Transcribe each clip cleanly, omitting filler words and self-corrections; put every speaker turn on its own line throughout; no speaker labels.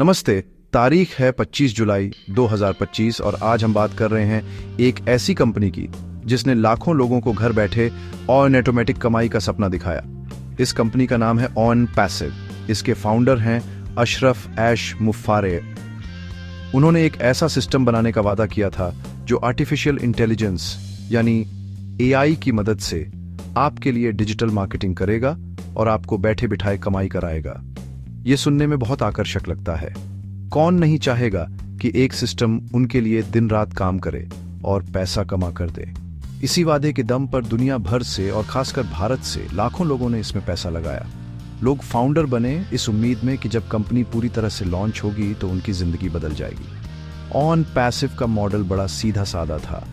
नमस्ते। तारीख है 25 जुलाई 2025 और आज हम बात कर रहे हैं एक ऐसी कंपनी की जिसने लाखों लोगों को घर बैठे ऑन ऑटोमेटिक कमाई का सपना दिखाया। इस कंपनी का नाम है ऑन पैसिव। इसके फाउंडर हैं अशरफ ऐश मुफारे। उन्होंने एक ऐसा सिस्टम बनाने का वादा किया था जो आर्टिफिशियल इंटेलिजेंस यानी एआई की मदद से आपके लिए डिजिटल मार्केटिंग करेगा और आपको बैठे बिठाए कमाई कराएगा। ये सुनने में बहुत आकर्षक लगता है। कौन नहीं चाहेगा कि एक सिस्टम उनके लिए दिन रात काम करे और पैसा कमा कर दे। इसी वादे के दम पर दुनिया भर से और खासकर भारत से लाखों लोगों ने इसमें पैसा लगाया। लोग फाउंडर बने इस उम्मीद में कि जब कंपनी पूरी तरह से लॉन्च होगी तो उनकी जिंदगी बदल जाएगी। ऑन पैसिव का मॉडल बड़ा सीधा साधा था।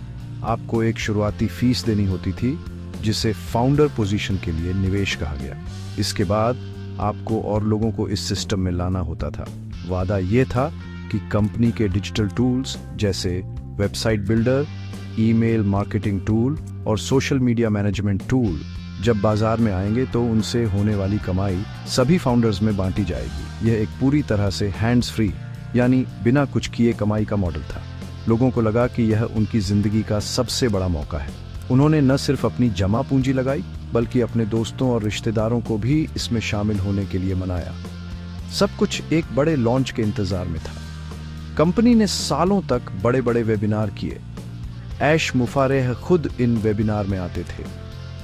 आपको एक शुरुआती फीस देनी होती थी जिसे फाउंडर पोजीशन के लिए निवेश कहा गया। इसके बाद आपको और लोगों को इस सिस्टम में लाना होता था। वादा ये था कि कंपनी के डिजिटल टूल्स जैसे website builder, email marketing tool और सोशल मीडिया मैनेजमेंट टूल जब बाजार में आएंगे तो उनसे होने वाली कमाई सभी फाउंडर्स में बांटी जाएगी। यह एक पूरी तरह से हैंड्स फ्री यानी बिना कुछ किए कमाई का मॉडल था। लोगों को लगा कि यह उनकी जिंदगी का सबसे बड़ा मौका है। उन्होंने न सिर्फ अपनी जमा पूंजी लगाई बल्कि अपने दोस्तों और रिश्तेदारों को भी इसमें शामिल होने के लिए मनाया। सब कुछ एक बड़े लॉन्च के इंतजार में था। कंपनी ने सालों तक बड़े बड़े वेबिनार किए। ऐश मुफारेह खुद इन वेबिनार में आते थे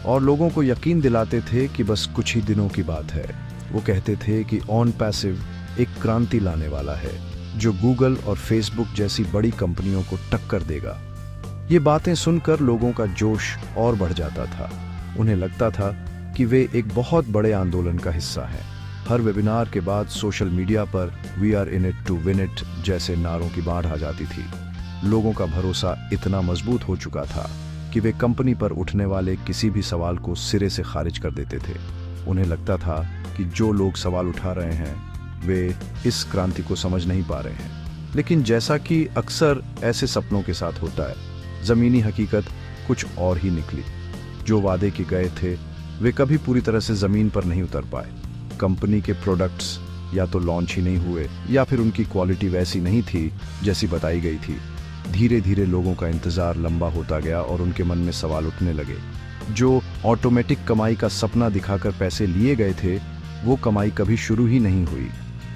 और लोगों को यकीन दिलाते थे कि बस कुछ ही दिनों की बात है। वो कहते थे कि ऑन पैसिव एक क्रांति लाने वाला है जो गूगल और फेसबुक जैसी बड़ी कंपनियों को टक्कर देगा। ये बातें सुनकर लोगों का जोश और बढ़ जाता था। उन्हें लगता था कि वे एक बहुत बड़े आंदोलन का हिस्सा हैं। हर वेबिनार के बाद सोशल मीडिया पर we are in it to win it जैसे नारों की बाढ़ आ जाती थी। लोगों का भरोसा इतना मजबूत हो चुका था कि वे कंपनी पर उठने वाले किसी भी सवाल को सिरे से खारिज कर देते थे। उन्हें लगता था कि जो लोग सवाल उठा रहे हैं वे इस क्रांति को समझ नहीं पा रहे हैं। लेकिन जैसा कि अक्सर ऐसे सपनों के साथ होता है, जमीनी हकीकत कुछ और ही निकली। जो वादे के गए थे वे कभी पूरी तरह से जमीन पर नहीं उतर पाए। कंपनी के प्रोडक्ट्स या तो लॉन्च ही नहीं हुए या फिर उनकी क्वालिटी वैसी नहीं थी जैसी बताई गई थी। धीरे धीरे लोगों का इंतजार लंबा होता गया और उनके मन में सवाल उठने लगे। जो ऑटोमेटिक कमाई का सपना दिखाकर पैसे लिए गए थे वो कमाई कभी शुरू ही नहीं हुई।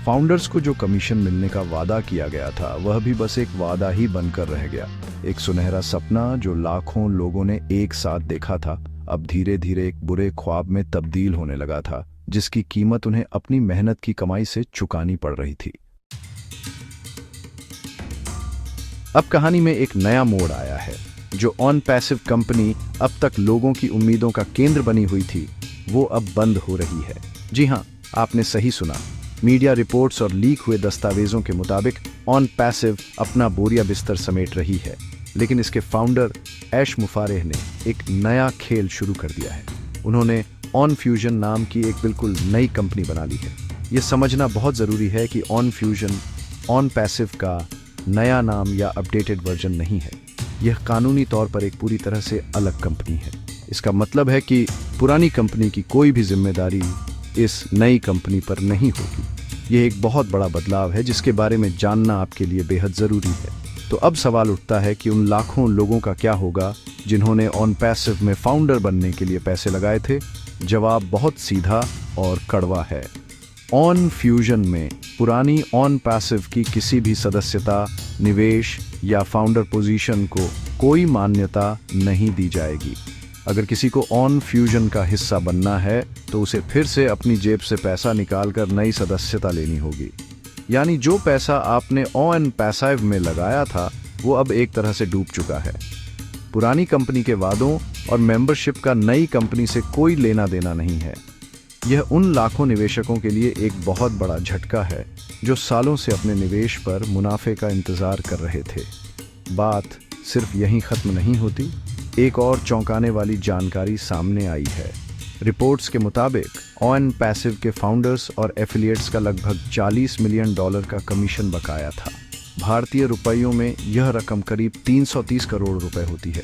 फाउंडर्स को जो कमीशन मिलने का वादा किया गया था वह भी बस एक वादा ही बनकर रह गया। एक सुनहरा सपना जो लाखों लोगों ने एक साथ देखा था अब धीरे धीरे एक बुरे ख्वाब में तब्दील होने लगा था जिसकी कीमत उन्हें अपनी मेहनत की कमाई से चुकानी पड़ रही थी। अब कहानी में एक नया मोड़ आया है। जो ऑन पैसिव कंपनी अब तक लोगों की उम्मीदों का केंद्र बनी हुई थी वो अब बंद हो रही है। जी हाँ, आपने सही सुना। मीडिया रिपोर्ट्स और लीक हुए दस्तावेजों के मुताबिक ऑन पैसिव अपना बोरिया बिस्तर समेट रही है। लेकिन इसके फाउंडर ऐश मुफारेह ने एक नया खेल शुरू कर दिया है। उन्होंने ऑन फ्यूजन नाम की एक बिल्कुल नई कंपनी बना ली है। यह समझना बहुत ज़रूरी है कि ऑन फ्यूजन ऑन पैसिव का नया नाम या अपडेटेड वर्जन नहीं है। यह कानूनी तौर पर एक पूरी तरह से अलग कंपनी है। इसका मतलब है कि पुरानी कंपनी की कोई भी जिम्मेदारी इस नई कंपनी पर नहीं होगी। यह एक बहुत बड़ा बदलाव है जिसके बारे में जानना आपके लिए बेहद ज़रूरी है। तो अब सवाल उठता है कि उन लाखों लोगों का क्या होगा जिन्होंने ऑन पैसिव में फाउंडर बनने के लिए पैसे लगाए थे। जवाब बहुत सीधा और कड़वा है। ऑन फ्यूजन में पुरानी ऑन पैसिव की किसी भी सदस्यता, निवेश या फाउंडर पोजीशन को कोई मान्यता नहीं दी जाएगी। अगर किसी को ऑन फ्यूजन का हिस्सा बनना है तो उसे फिर से अपनी जेब से पैसा निकालकर नई सदस्यता लेनी होगी। यानी जो पैसा आपने ऑन पैसिव में लगाया था वो अब एक तरह से डूब चुका है। पुरानी कंपनी के वादों और मेंबरशिप का नई कंपनी से कोई लेना देना नहीं है। यह उन लाखों निवेशकों के लिए एक बहुत बड़ा झटका है जो सालों से अपने निवेश पर मुनाफे का इंतजार कर रहे थे। बात सिर्फ यहीं खत्म नहीं होती। एक और चौंकाने वाली जानकारी सामने आई है। रिपोर्ट्स के मुताबिक ऑन पैसिव के फाउंडर्स और एफिलिएट्स का लगभग $40 मिलियन का कमीशन बकाया था। भारतीय रुपयों में यह रकम करीब 330 करोड़ रुपए होती है।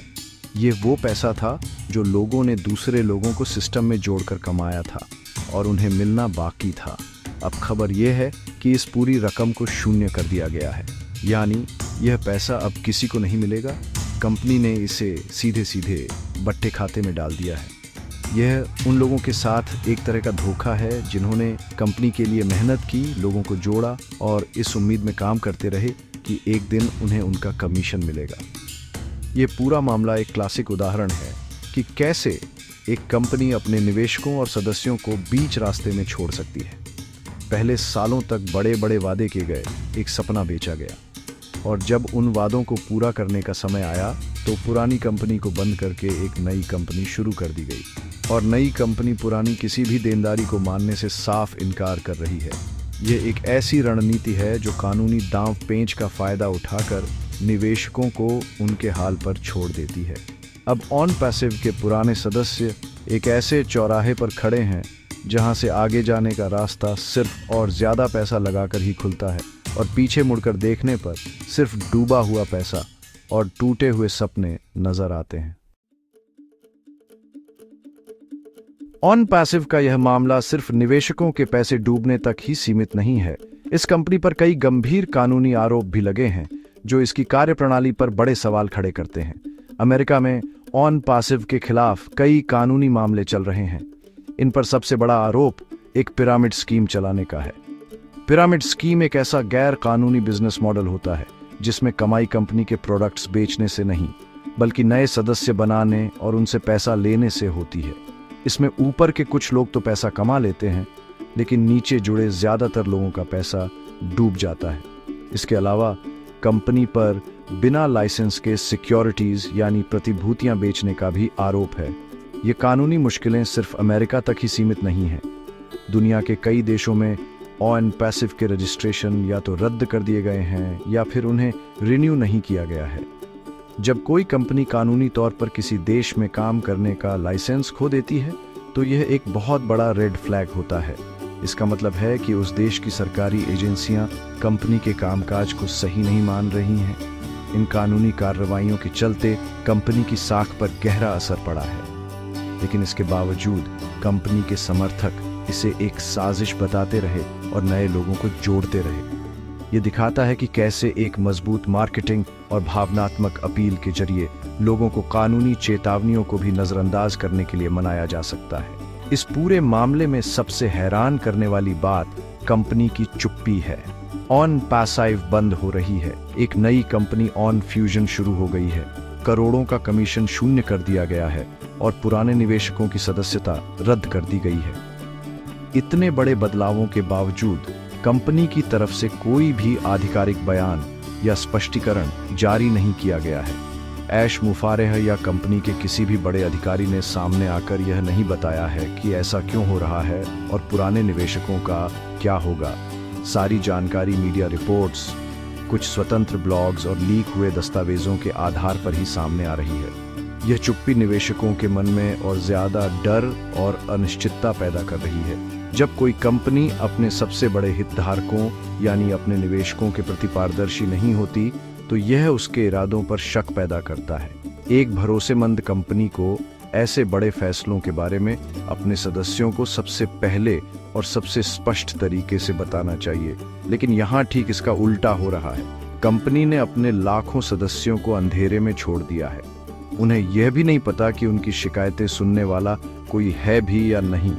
ये वो पैसा था जो लोगों ने दूसरे लोगों को सिस्टम में जोड़कर कमाया था और उन्हें मिलना बाकी था। अब खबर यह है कि इस पूरी रकम को शून्य कर दिया गया है, यानी यह पैसा अब किसी को नहीं मिलेगा। कंपनी ने इसे सीधे सीधे बट्टे खाते में डाल दिया है। यह उन लोगों के साथ एक तरह का धोखा है जिन्होंने कंपनी के लिए मेहनत की, लोगों को जोड़ा और इस उम्मीद में काम करते रहे कि एक दिन उन्हें उनका कमीशन मिलेगा। ये पूरा मामला एक क्लासिक उदाहरण है कि कैसे एक कंपनी अपने निवेशकों और सदस्यों को बीच रास्ते में छोड़ सकती है। पहले सालों तक बड़े बड़े वादे किए गए, एक सपना बेचा गया, और जब उन वादों को पूरा करने का समय आया तो पुरानी कंपनी को बंद करके एक नई कंपनी शुरू कर दी गई। और नई कंपनी पुरानी किसी भी देनदारी को मानने से साफ इनकार कर रही है। यह एक ऐसी रणनीति है जो कानूनी दांव पेंच का फायदा उठाकर निवेशकों को उनके हाल पर छोड़ देती है। अब ऑन पैसिव के पुराने सदस्य एक ऐसे चौराहे पर खड़े हैं जहां से आगे जाने का रास्ता सिर्फ और ज्यादा पैसा लगाकर ही खुलता है, और पीछे मुड़कर देखने पर सिर्फ डूबा हुआ पैसा और टूटे हुए सपने नजर आते हैं। ऑन पैसिव का यह मामला सिर्फ निवेशकों के पैसे डूबने तक ही सीमित नहीं है। इस कंपनी पर कई गंभीर कानूनी आरोप भी लगे हैं जो इसकी कार्यप्रणाली पर बड़े सवाल खड़े करते हैं। अमेरिका में ऑन पैसिव के खिलाफ कई कानूनी मामले चल रहे हैं। इन पर सबसे बड़ा आरोप एक पिरामिड स्कीम चलाने का है। पिरामिड स्कीम एक ऐसा गैर कानूनी बिजनेस मॉडल होता है जिसमें कमाई कंपनी के प्रोडक्ट्स बेचने से नहीं, बल्कि नए सदस्य बनाने और उनसे पैसा लेने से होती है। इसमें ऊपर के कुछ लोग तो पैसा कमा लेते हैं, लेकिन नीचे जुड़े ज्यादातर लोगों का पैसा डूब जाता है। इसके अलावा कंपनी पर बिना लाइसेंस के सिक्योरिटीज यानी प्रतिभूतियां बेचने का भी आरोप है। ये कानूनी मुश्किलें सिर्फ अमेरिका तक ही सीमित नहीं हैं। दुनिया के कई देशों में ऑन पैसिव के रजिस्ट्रेशन या तो रद्द कर दिए गए हैं या फिर उन्हें रिन्यू नहीं किया गया है। जब कोई कंपनी कानूनी तौर पर किसी देश में काम करने का लाइसेंस खो देती है तो यह एक बहुत बड़ा रेड फ्लैग होता है। इसका मतलब है कि उस देश की सरकारी एजेंसियां कंपनी के कामकाज को सही नहीं मान रही हैं। इन कानूनी कार्रवाइयों के चलते कंपनी की साख पर गहरा असर पड़ा है, लेकिन इसके बावजूद कंपनी के समर्थक इसे एक साजिश बताते रहे और नए लोगों को जोड़ते रहे। ये दिखाता है कि कैसे एक मजबूत मार्केटिंग और भावनात्मक अपील के जरिए लोगों को कानूनी चेतावनियों को भी नजरअंदाज करने के लिए मनाया जा सकता है। इस पूरे मामले में सबसे हैरान करने वाली बात कंपनी की चुप्पी है। ऑन पैसिव बंद हो रही है, एक नई कंपनी ऑन फ्यूजन शुरू हो गई है, करोड़ों का कमीशन शून्य कर दिया गया है और पुराने निवेशकों की सदस्यता रद्द कर दी गई है। इतने बड़े बदलावों के बावजूद कंपनी की तरफ से कोई भी आधिकारिक बयान या स्पष्टीकरण जारी नहीं किया गया है। ऐश मुफारेह या कंपनी के किसी भी बड़े अधिकारी ने सामने आकर यह नहीं बताया है कि ऐसा क्यों हो रहा है और पुराने निवेशकों का क्या होगा। सारी जानकारी मीडिया रिपोर्ट्स, कुछ स्वतंत्र ब्लॉग्स और लीक हुए दस्तावेजों के आधार पर ही सामने आ रही है। यह चुप्पी निवेशकों के मन में और ज्यादा डर और अनिश्चितता पैदा कर रही है। जब कोई कंपनी अपने सबसे बड़े हितधारकों यानी अपने निवेशकों के प्रति पारदर्शी नहीं होती तो यह उसके इरादों पर शक पैदा करता है। एक भरोसेमंद कंपनी को ऐसे बड़े फैसलों के बारे में अपने सदस्यों को सबसे पहले और सबसे स्पष्ट तरीके से बताना चाहिए, लेकिन यहाँ ठीक इसका उल्टा हो रहा है। कंपनी ने अपने लाखों सदस्यों को अंधेरे में छोड़ दिया है। उन्हें यह भी नहीं पता कि उनकी शिकायतें सुनने वाला कोई है भी या नहीं।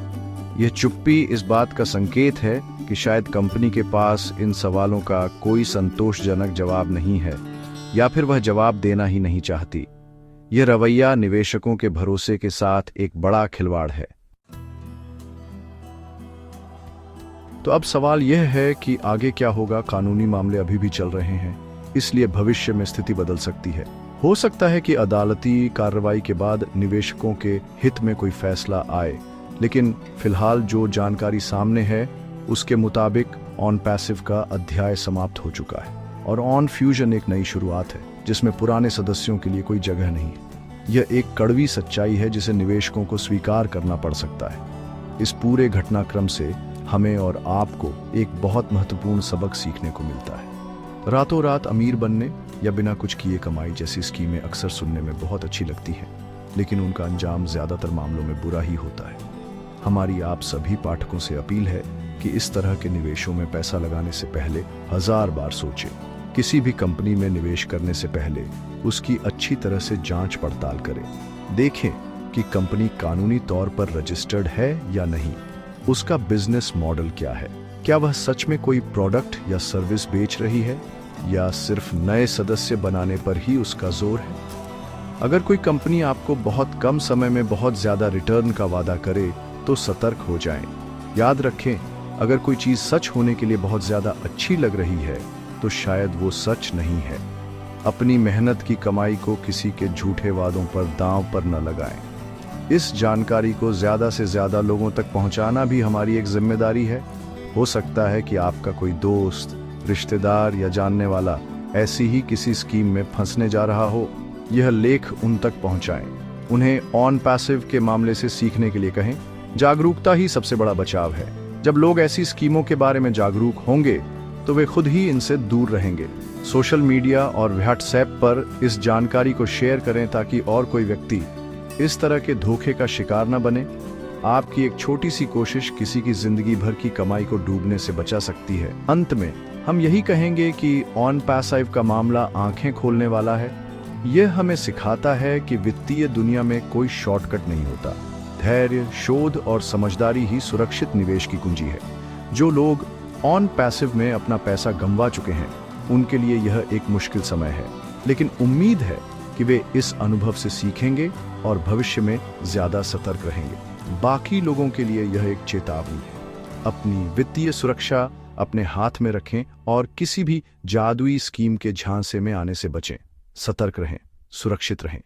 यह चुप्पी इस बात का संकेत है कि शायद कंपनी के पास इन सवालों का कोई संतोषजनक जवाब नहीं है, या फिर वह जवाब देना ही नहीं चाहती। यह रवैया निवेशकों के भरोसे के साथ एक बड़ा खिलवाड़ है। तो अब सवाल यह है कि आगे क्या होगा। कानूनी मामले अभी भी चल रहे हैं, इसलिए भविष्य में स्थिति बदल सकती है। हो सकता है कि अदालती कार्रवाई के बाद निवेशकों के हित में कोई फैसला आए, लेकिन फिलहाल जो जानकारी सामने है उसके मुताबिक ऑन पैसिव का अध्याय समाप्त हो चुका है और ऑन फ्यूजन एक नई शुरुआत है जिसमें पुराने सदस्यों के लिए कोई जगह नहीं है। यह एक कड़वी सच्चाई है जिसे निवेशकों को स्वीकार करना पड़ सकता है। इस पूरे घटनाक्रम से हमें और आपको एक बहुत महत्वपूर्ण सबक सीखने को मिलता है। रातों रात अमीर बनने या बिना कुछ किए कमाई जैसी स्कीमें अक्सर सुनने में बहुत अच्छी लगती हैं, लेकिन उनका अंजाम ज्यादातर मामलों में बुरा ही होता है। हमारी आप सभी पाठकों से अपील है कि इस तरह के निवेशों में पैसा लगाने से पहले 1000 बार सोचें। किसी भी कंपनी में निवेश करने से पहले उसकी अच्छी तरह से जांच पड़ताल करें। देखें कि कंपनी कानूनी तौर पर रजिस्टर्ड है या नहीं, उसका बिजनेस मॉडल क्या है, क्या वह सच में कोई प्रोडक्ट या सर्विस बेच रही है या सिर्फ नए सदस्य बनाने पर ही उसका जोर है। अगर कोई कंपनी आपको बहुत कम समय में बहुत ज्यादा रिटर्न का वादा करे तो सतर्क हो जाएं। याद रखें, अगर कोई चीज सच होने के लिए बहुत ज्यादा अच्छी लग रही है तो शायद वो सच नहीं है। अपनी मेहनत की कमाई को किसी के झूठे वादों पर दांव पर न लगाएं। इस जानकारी को ज्यादा से ज्यादा लोगों तक पहुंचाना भी हमारी एक जिम्मेदारी है। हो सकता है कि आपका कोई दोस्त, रिश्तेदार या जानने वाला ऐसी ही किसी स्कीम में फंसने जा रहा हो। यह लेख उन तक पहुंचाएं। उन्हें ऑन पैसिव के मामले से सीखने के लिए कहें। जागरूकता ही सबसे बड़ा बचाव है। जब लोग ऐसी स्कीमों के बारे में जागरूक होंगे तो वे खुद ही इनसे दूर रहेंगे। सोशल मीडिया और व्हाट्सएप पर इस जानकारी को शेयर करें ताकि और कोई व्यक्ति इस तरह के धोखे का शिकार न बने। आपकी एक छोटी सी कोशिश किसी की जिंदगी भर की कमाई को डूबने से बचा सकती है। अंत में हम यही कहेंगे कि ऑन पैसिव का मामला आंखें खोलने वाला है। यह हमें सिखाता है कि वित्तीय दुनिया में कोई शॉर्टकट नहीं होता। धैर्य, शोध और समझदारी ही सुरक्षित निवेश की कुंजी है। जो लोग ऑन पैसिव में अपना पैसा गंवा चुके हैं उनके लिए यह एक मुश्किल समय है, लेकिन उम्मीद है कि वे इस अनुभव से सीखेंगे और भविष्य में ज्यादा सतर्क रहेंगे। बाकी लोगों के लिए यह एक चेतावनी है। अपनी वित्तीय सुरक्षा अपने हाथ में रखें और किसी भी जादुई स्कीम के झांसे में आने से बचें। सतर्क रहें, सुरक्षित रहें।